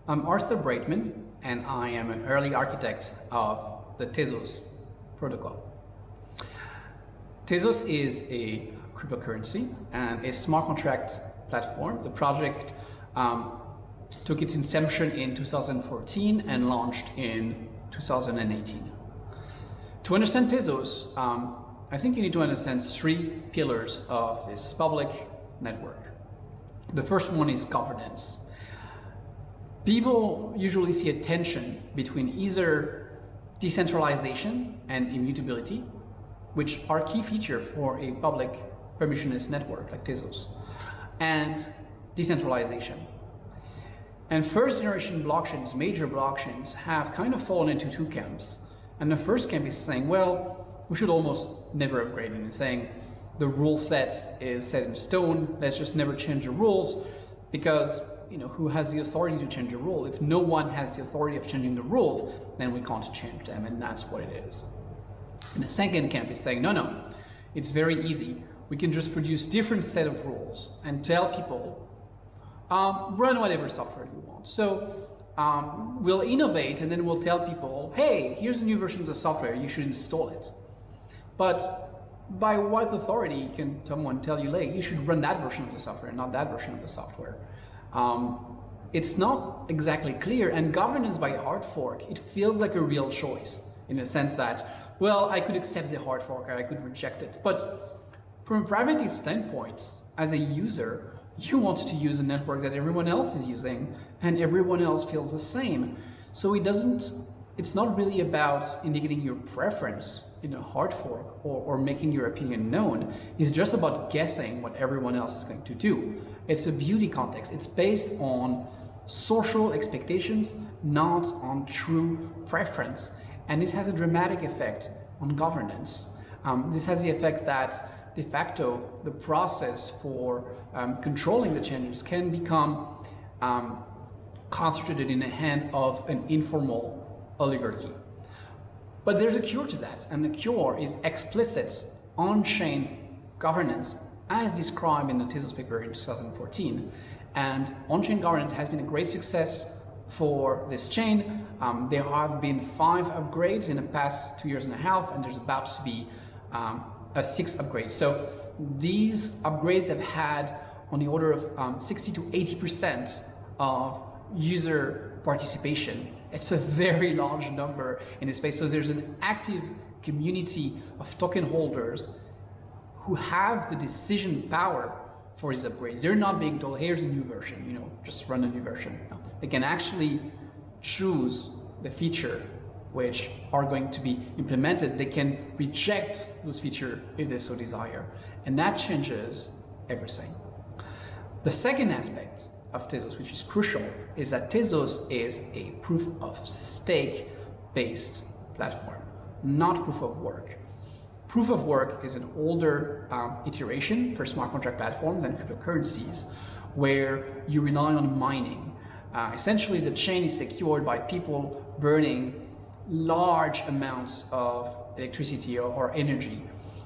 I'm Arthur Breitman, and I am an early architect of the Tezos protocol. Tezos is a cryptocurrency and a smart contract platform. The project took its inception in 2014 and launched in 2018. To understand Tezos, I think you need to understand three pillars of this public network. The first one is governance. People usually see a tension between either decentralization and immutability, which are key features for a public permissionless network like Tezos, and decentralization. And first generation blockchains, major blockchains, have kind of fallen into two camps. And the first camp is saying, well, we should almost never upgrade, and saying the rule set is set in stone, let's just never change the rules, because who has the authority to change the rule? If no one has the authority of changing the rules, then we can't change them, and that's what it is. And the second camp is saying, no, it's very easy. We can just produce different set of rules and tell people, run whatever software you want. So we'll innovate, and then we'll tell people, hey, here's a new version of the software, you should install it. But by what authority can someone tell you, like, you should run that version of the software, not that version of the software? It's not exactly clear, and governance by hard fork, it feels like a real choice in the sense that, well, I could accept the hard fork or I could reject it. But from a pragmatic standpoint, as a user, you want to use a network that everyone else is using and everyone else feels the same. So it's not really about indicating your preference in a hard fork or making your opinion known. It's just about guessing what everyone else is going to do. It's a beauty context. It's based on social expectations, not on true preference. And this has a dramatic effect on governance. This has the effect that de facto the process for controlling the changes can become concentrated in the hand of an informal oligarchy. But there's a cure to that, and the cure is explicit on-chain governance as described in the Tezos paper in 2014. And on-chain governance has been a great success for this chain. There have been 5 upgrades in the past 2.5 years, and there's about to be a 6th upgrade. So these upgrades have had on the order of 60 to 80% of user participation. It's a very large number in this space. So there's an active community of token holders who have the decision power for these upgrades. They're not being told, here's a new version, just run a new version. No. They can actually choose the feature which are going to be implemented. They can reject those features if they so desire. And that changes everything. The second aspect of Tezos, which is crucial, is that Tezos is a proof of stake based platform, not proof of work. Proof of work is an older iteration for smart contract platforms than cryptocurrencies, where you rely on mining. Essentially, the chain is secured by people burning large amounts of electricity or energy.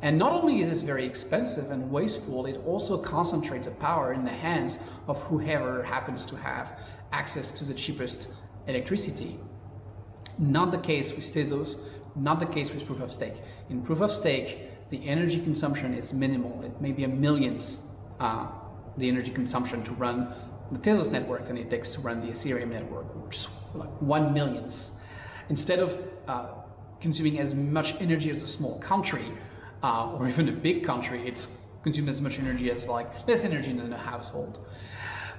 And not only is this very expensive and wasteful, it also concentrates the power in the hands of whoever happens to have access to the cheapest electricity. Not the case with Tezos, not the case with proof of stake. In proof of stake, the energy consumption is minimal. It may be a millionth the energy consumption to run the Tezos network than it takes to run the Ethereum network, which is like 1 millionth. Instead of consuming as much energy as a small country, or even a big country, it's consumed as much energy as less energy than a household.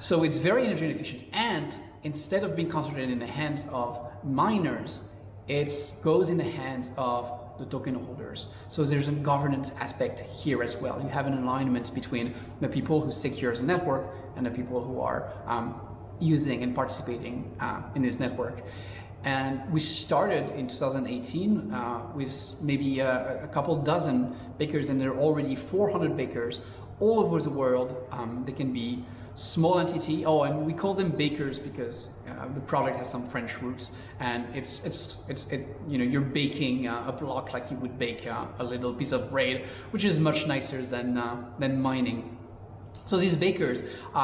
So it's very energy efficient, and instead of being concentrated in the hands of miners, it goes in the hands of the token holders. So there's a governance aspect here as well. You have an alignment between the people who secure the network and the people who are using and participating in this network. And we started in 2018 with maybe a couple dozen bakers, and there are already 400 bakers all over the world. They can be small entity. Oh, and we call them bakers because the project has some French roots, and you're baking a block like you would bake a little piece of bread, which is much nicer than mining. So these bakers,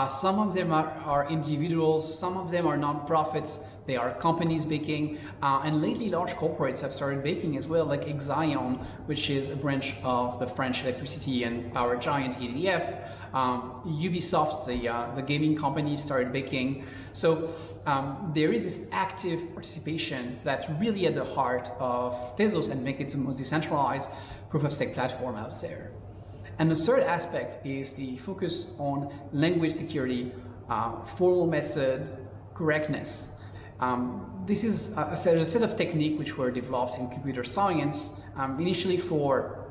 some of them are individuals, some of them are non-profits, they are companies baking, and lately large corporates have started baking as well, like Exaion, which is a branch of the French electricity and power giant EDF. Ubisoft, the gaming company, started baking. So there is this active participation that's really at the heart of Tezos and make it the most decentralized proof-of-stake platform out there. And the third aspect is the focus on language security, formal method, correctness. This is a set of techniques which were developed in computer science, initially for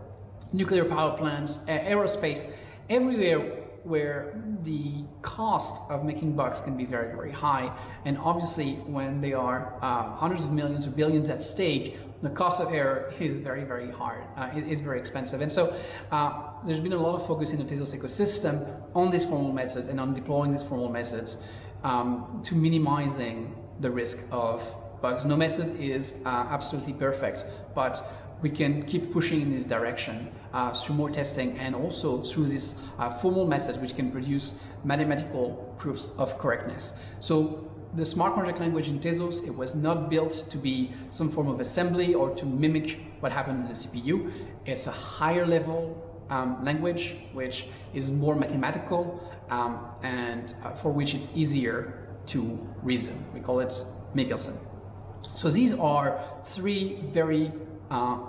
nuclear power plants, aerospace, everywhere where the cost of making bugs can be very, very high. And obviously, when there are hundreds of millions or billions at stake, the cost of error is very, very hard. It is very expensive. And so there's been a lot of focus in the Tezos ecosystem on these formal methods and on deploying these formal methods to minimizing the risk of bugs. No method is absolutely perfect, but we can keep pushing in this direction through more testing and also through this formal method which can produce mathematical proofs of correctness. So the smart contract language in Tezos, it was not built to be some form of assembly or to mimic what happens in the CPU. It's a higher level language which is more mathematical and for which it's easier to reason. We call it Michelson. So these are three very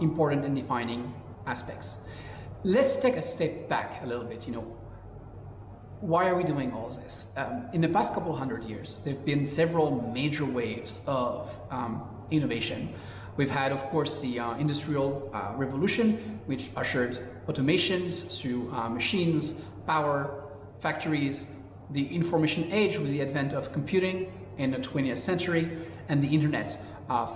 important and defining aspects. Let's take a step back a little bit. Why are we doing all this? In the past couple hundred years, there have been several major waves of innovation. We've had, of course, the Industrial Revolution, which ushered automations through machines, power, factories, the information age with the advent of computing in the 20th century, and the internet.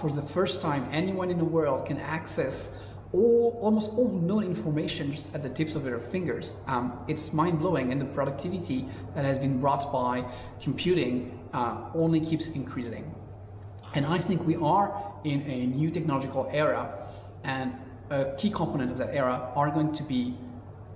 For the first time, anyone in the world can access almost all known information just at the tips of their fingers. It's mind-blowing, and the productivity that has been brought by computing only keeps increasing. And I think we are in a new technological era, and a key component of that era are going to be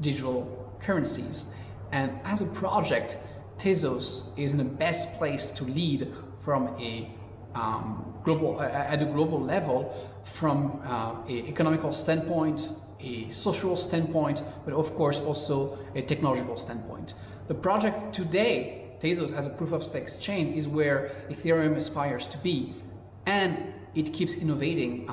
digital currencies. And as a project, Tezos is in the best place to lead from a at a global level, from an economical standpoint, a social standpoint, but of course also a technological standpoint. The project today, Tezos as a proof-of-stake chain, is where Ethereum aspires to be, and it keeps innovating.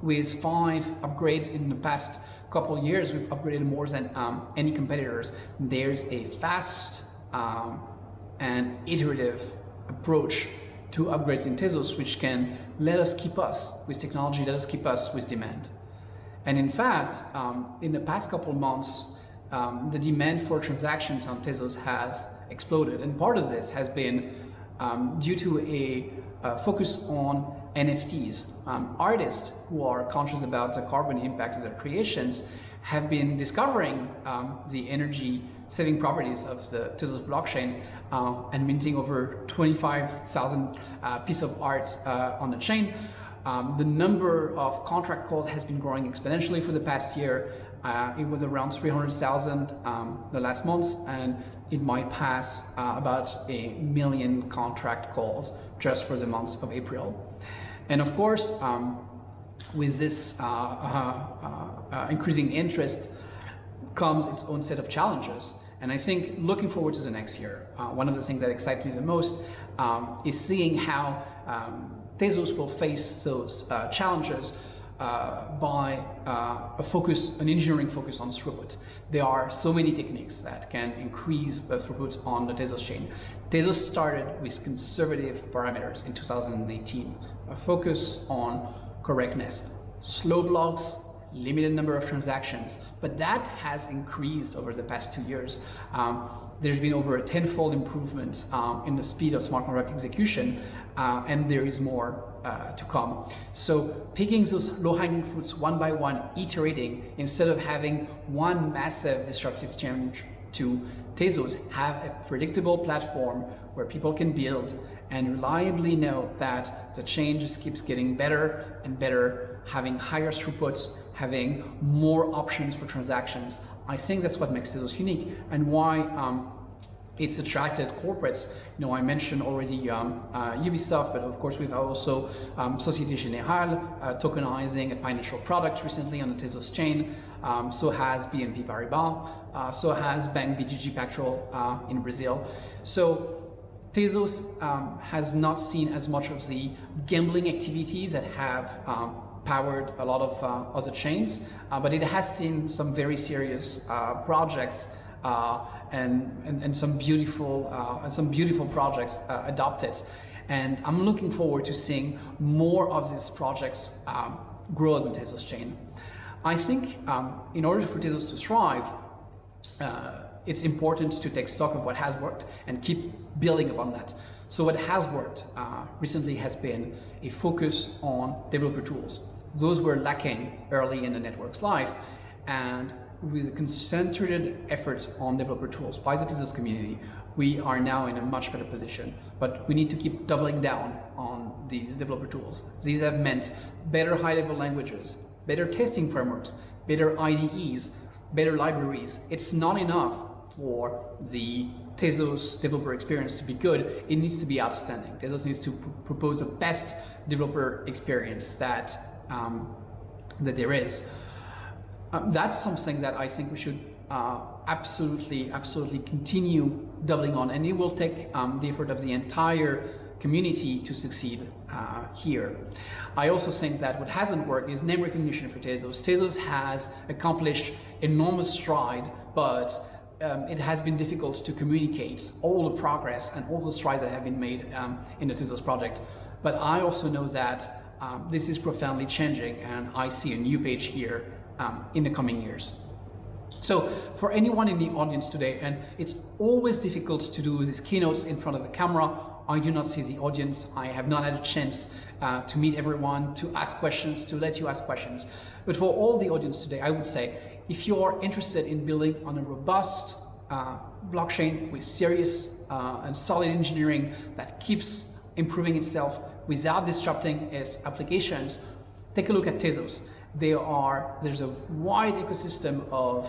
With 5 upgrades in the past couple of years, we've upgraded more than any competitors. There's a fast and iterative approach to upgrades in Tezos, which can let us keep us with technology, let us keep us with demand. And in fact, in the past couple of months, the demand for transactions on Tezos has exploded. And part of this has been due to a focus on NFTs. Artists who are conscious about the carbon impact of their creations have been discovering the energy saving properties of the Tezos blockchain and minting over 25,000 pieces of art on the chain. The number of contract calls has been growing exponentially for the past year. It was around 300,000 the last month, and it might pass about 1 million contract calls just for the month of April. And of course, with this increasing interest comes its own set of challenges. And I think looking forward to the next year, one of the things that excites me the most is seeing how Tezos will face those challenges by an engineering focus on throughput. There are so many techniques that can increase the throughput on the Tezos chain. Tezos started with conservative parameters in 2018, a focus on correctness, slow blocks, limited number of transactions, but that has increased over the past 2 years. There's been over a 10-fold improvement in the speed of smart contract execution, and there is more to come. So picking those low-hanging fruits one by one, iterating, instead of having one massive disruptive change to Tezos, have a predictable platform where people can build and reliably know that the chain just keeps getting better and better, having higher throughputs, having more options for transactions. I think that's what makes Tezos unique, and why It's attracted corporates. I mentioned already Ubisoft, but of course we've also Société Générale tokenizing a financial product recently on the Tezos chain. So has BNP Paribas. So has Bank BTG Pactual in Brazil. So Tezos has not seen as much of the gambling activities that have powered a lot of other chains, but it has seen some very serious projects and some beautiful projects adopted. And I'm looking forward to seeing more of these projects grow on the Tezos chain. I think in order for Tezos to thrive, it's important to take stock of what has worked and keep building upon that. So what has worked recently has been a focus on developer tools. Those were lacking early in the network's life, and with a concentrated effort on developer tools by the Tezos community, we are now in a much better position. But we need to keep doubling down on these developer tools. These have meant better high-level languages, better testing frameworks, better IDEs, better libraries. It's not enough for the Tezos developer experience to be good. It needs to be outstanding. Tezos needs to propose the best developer experience that there is. That's something that I think we should absolutely continue doubling on, and it will take the effort of the entire community to succeed here. I also think that what hasn't worked is name recognition for Tezos. Tezos has accomplished enormous stride, but it has been difficult to communicate all the progress and all the strides that have been made in the Tezos project. But I also know that this is profoundly changing, and I see a new page here in the coming years. So for anyone in the audience today, and it's always difficult to do these keynotes in front of a camera, I do not see the audience, I have not had a chance to meet everyone, to ask questions, to let you ask questions. But for all the audience today, I would say, if you are interested in building on a robust blockchain with serious and solid engineering that keeps improving itself without disrupting its applications, take a look at Tezos. There's a wide ecosystem of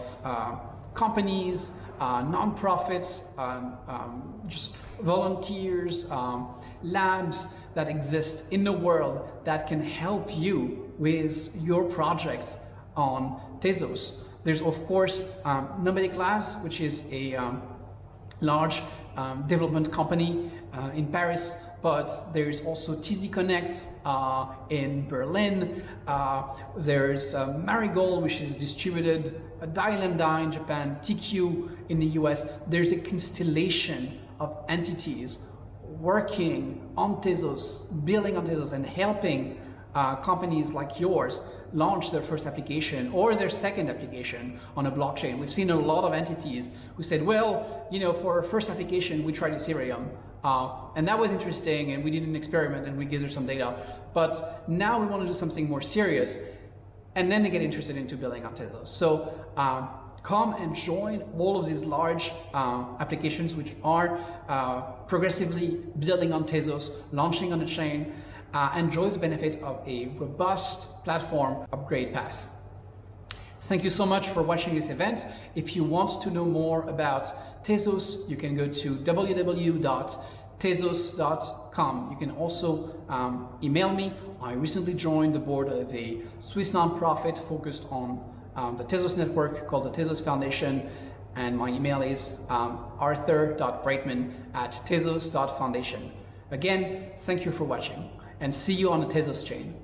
companies, non-profits, just volunteers, labs that exist in the world that can help you with your projects on Tezos. There's of course Nomadic Labs, which is a large development company in Paris, but there's also TZ Connect in Berlin. There's Marigold, which is distributed, Dial&Die in Japan, TQ in the US. There's a constellation of entities working on Tezos, building on Tezos, and helping companies like yours launch their first application or their second application on a blockchain. We've seen a lot of entities who said, well, for our first application, we tried Ethereum, and that was interesting, and we did an experiment and we gathered some data, but now we want to do something more serious, and then they get interested into building on Tezos. So come and join all of these large applications which are progressively building on Tezos, launching on the chain, enjoy the benefits of a robust platform upgrade path. Thank you so much for watching this event. If you want to know more about Tezos, you can go to www.tezos.com. You can also email me. I recently joined the board of a Swiss nonprofit focused on the Tezos network called the Tezos Foundation, and my email is arthur.breitman@tezos.foundation. Again, thank you for watching, and see you on the Tezos chain.